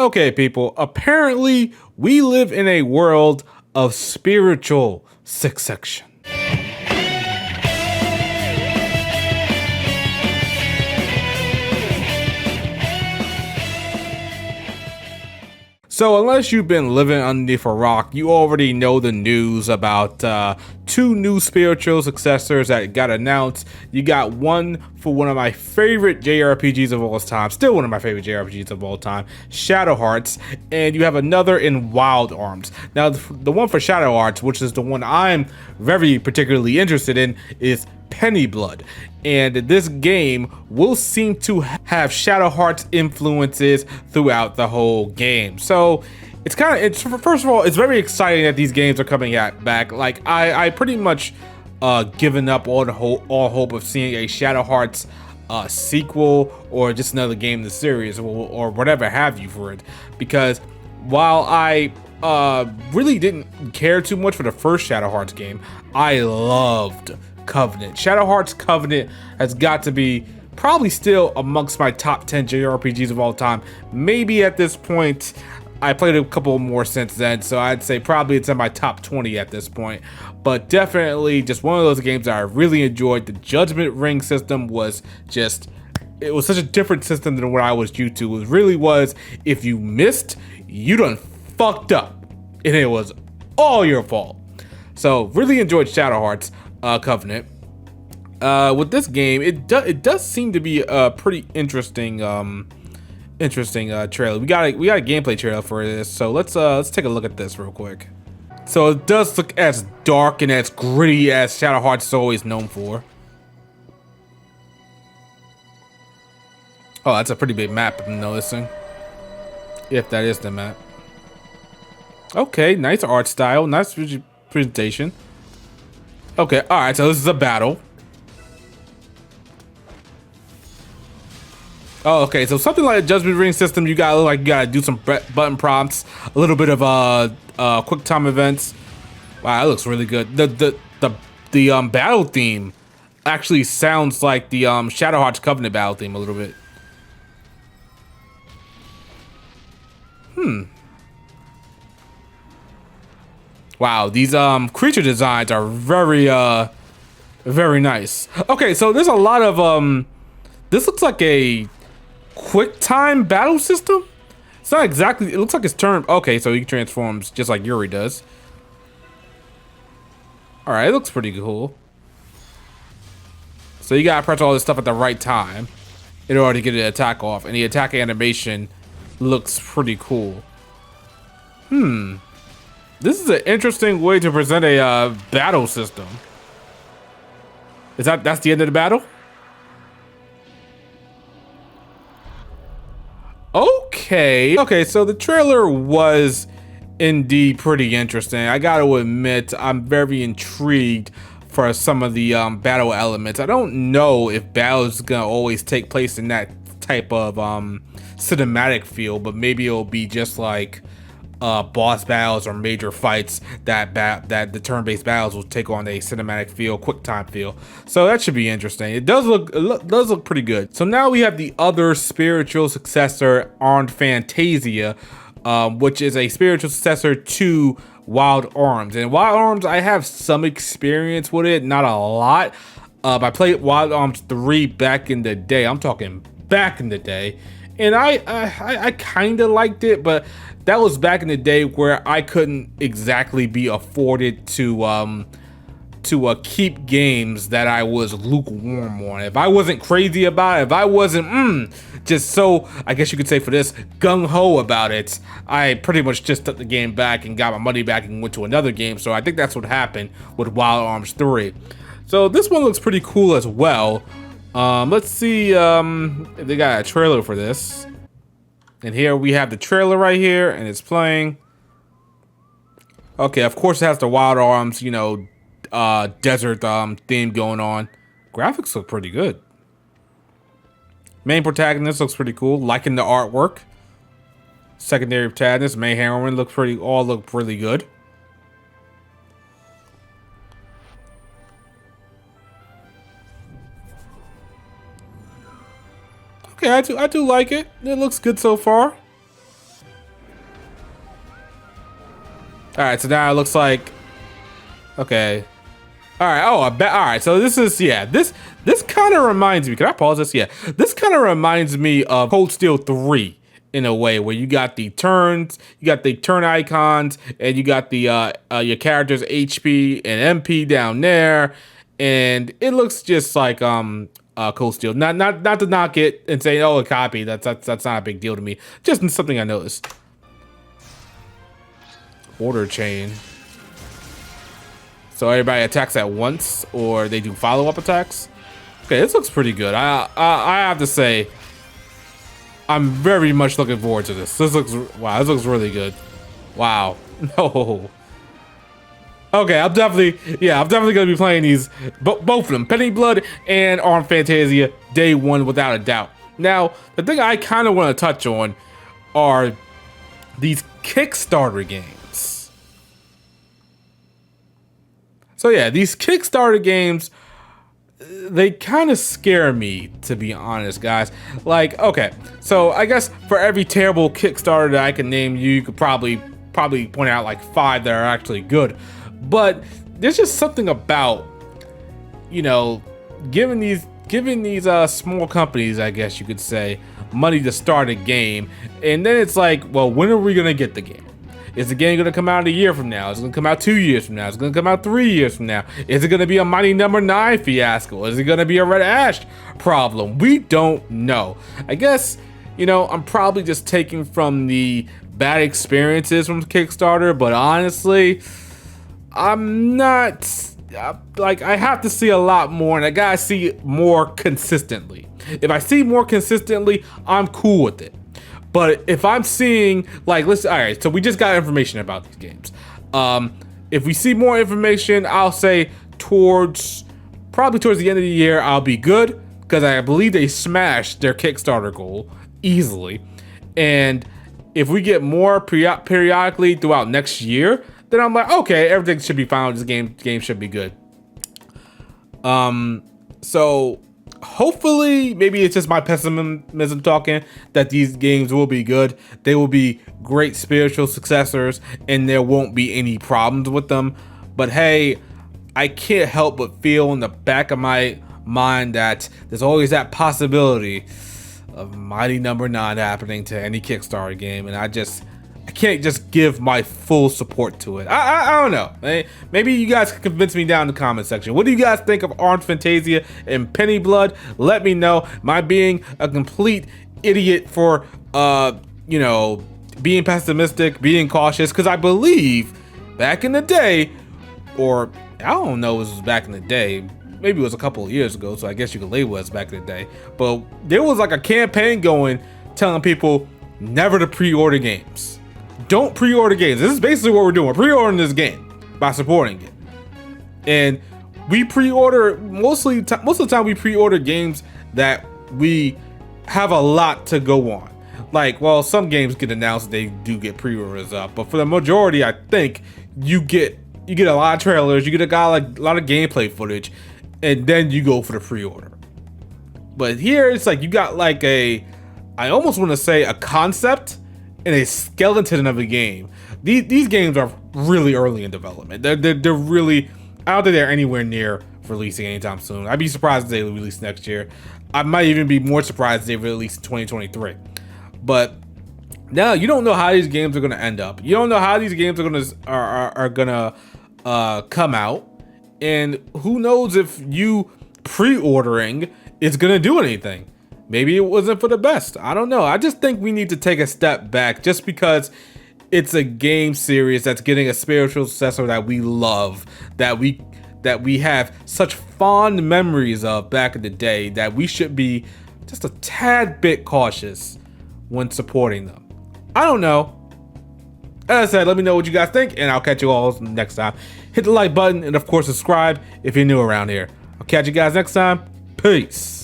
Okay, people, apparently we live in a world of spiritual succession. So unless you've been living underneath a rock, you already know the news about two new spiritual successors that got announced. You got one for one of my favorite JRPGs of all time, still one of my favorite JRPGs of all time, Shadow Hearts, and you have another in Wild Arms. Now, the one for Shadow Hearts, which is the one I'm very particularly interested in, is Pennyblood, and this game will seem to have Shadow Hearts influences throughout the whole game. So it's first of all, it's very exciting that these games are coming back. Like I pretty much given up all hope of seeing a Shadow Hearts sequel or just another game in the series or whatever have you for it, because while I really didn't care too much for the first Shadow Hearts game, I loved Covenant. Shadow Hearts Covenant has got to be probably still amongst my top 10 JRPGs of all time. Maybe at this point, I played a couple more since then, so I'd say probably it's in my top 20 at this point. But definitely just one of those games that I really enjoyed. The Judgment Ring system was just, it was such a different system than what I was used to. It really was, if you missed, you done fucked up, and it was all your fault. So really enjoyed Shadow Hearts Covenant. With this game, it does seem to be a pretty interesting trailer. We got a gameplay trailer for this, so let's take a look at this real quick. So it does look as dark and as gritty as Shadow Hearts is always known for. Oh, that's a pretty big map, I'm noticing. If that is the map. Okay, nice art style, nice presentation. Okay, all right, so this is a battle. Oh, okay, so something like a Judgment Ring system, you gotta do some button prompts, a little bit of quick time events. Wow, that looks really good. The battle theme actually sounds like the Shadow Hearts Covenant battle theme a little bit. Wow, these creature designs are very very nice. Okay, so there's a lot of this looks like a quick time battle system. It's not exactly, it looks like it's turned. Okay, so he transforms just like Yuri does. All right, it looks pretty cool. So you gotta press all this stuff at the right time in order to get an attack off, and the attack animation looks pretty cool. This is an interesting way to present a battle system. That's the end of the battle? Okay, so the trailer was indeed pretty interesting. I gotta admit, I'm very intrigued for some of the battle elements. I don't know if battles gonna always take place in that type of cinematic feel, but maybe it'll be just like boss battles or major fights that the turn-based battles will take on a cinematic feel, quick time feel. So that should be interesting. It does look pretty good. So now we have the other spiritual successor on Fantasia, which is a spiritual successor to Wild Arms. And Wild Arms, I have some experience with it, not a lot. I played Wild Arms 3 back in the day. I'm talking back in the day, and I kind of liked it, but that was back in the day where I couldn't exactly be afforded to keep games that I was lukewarm on. If I wasn't crazy about it, if I wasn't just so, I guess you could say for this, gung-ho about it, I pretty much just took the game back and got my money back and went to another game. So I think that's what happened with Wild Arms 3. So this one looks pretty cool as well. Let's see if they got a trailer for this. And here we have the trailer right here, and it's playing. Okay, of course it has the Wild Arms, you know, desert theme going on. Graphics look pretty good. Main protagonist looks pretty cool, liking the artwork. Secondary protagonist, main heroine look really good. Okay, I do like it. It looks good so far. All right, so now it looks like, okay. All right, oh, all right, so this is, yeah, this kind of reminds me, can I pause this? Yeah, this kind of reminds me of Cold Steel 3 in a way, where you got the turns, you got the turn icons, and you got the your character's HP and MP down there, and it looks just like Cold Steel. Not to knock it and say, oh, a copy. That's not a big deal to me. Just something I noticed. Order chain. So everybody attacks at once, or they do follow-up attacks. Okay, this looks pretty good. I have to say, I'm very much looking forward to this. This looks, wow, this looks really good. Wow. No. Okay, I'm definitely gonna be playing these, both of them, Pennyblood and Fantasia, day one without a doubt. Now, the thing I kind of want to touch on are these Kickstarter games. So yeah, these Kickstarter games, they kind of scare me, to be honest, guys. Like, okay, so I guess for every terrible Kickstarter that I can name, you could probably point out like 5 that are actually good. But there's just something about, you know, giving these small companies, I guess you could say, money to start a game, and then it's like, well, when are we gonna get the game? Is the game gonna come out a year from now? Is it gonna come out 2 years from now? Is it gonna come out 3 years from now? Is it gonna be a Mighty Number 9 fiasco? Is it gonna be a Red Ash problem? We don't know. I guess, you know, I'm probably just taking from the bad experiences from Kickstarter, but honestly, I'm not, like, I have to see a lot more, and I gotta see more consistently. If I see more consistently, I'm cool with it. But if I'm seeing, like, all right, so we just got information about these games. If we see more information, I'll say probably towards the end of the year, I'll be good, because I believe they smashed their Kickstarter goal easily. And if we get more periodically throughout next year, then I'm like, okay, everything should be fine. This game should be good. So hopefully, maybe it's just my pessimism talking, that these games will be good. They will be great spiritual successors, and there won't be any problems with them. But hey, I can't help but feel in the back of my mind that there's always that possibility of Mighty Number 9 happening to any Kickstarter game, and I can't just give my full support to it. I don't know. Maybe you guys can convince me down in the comment section. What do you guys think of Fantasia and Pennyblood? Let me know. Am I being a complete idiot for, you know, being pessimistic, being cautious? Because I believe back in the day, or I don't know if it was back in the day, maybe it was a couple of years ago, so I guess you could label it as back in the day, but there was like a campaign going telling people never to pre-order games. Don't pre-order games. This is basically what we're doing. We're pre-ordering this game by supporting it. And we pre-order, most of the time we pre-order games that we have a lot to go on. Like, well, some games get announced, they do get pre-orders up, but for the majority, I think you get a lot of trailers, you get a lot of gameplay footage, and then you go for the pre-order. But here it's like you got like I almost want to say a concept and a skeleton of a game. These games are really early in development. They're really, I don't think they're anywhere near releasing anytime soon. I'd be surprised if they release next year. I might even be more surprised if they release in 2023. But now you don't know how these games are gonna end up. You don't know how these games are gonna come out, and who knows if you pre-ordering is gonna do anything. Maybe it wasn't for the best. I don't know. I just think we need to take a step back, just because it's a game series that's getting a spiritual successor that we love, that we have such fond memories of back in the day, that we should be just a tad bit cautious when supporting them. I don't know. As I said, let me know what you guys think, and I'll catch you all next time. Hit the like button, and of course subscribe if you're new around here. I'll catch you guys next time. Peace.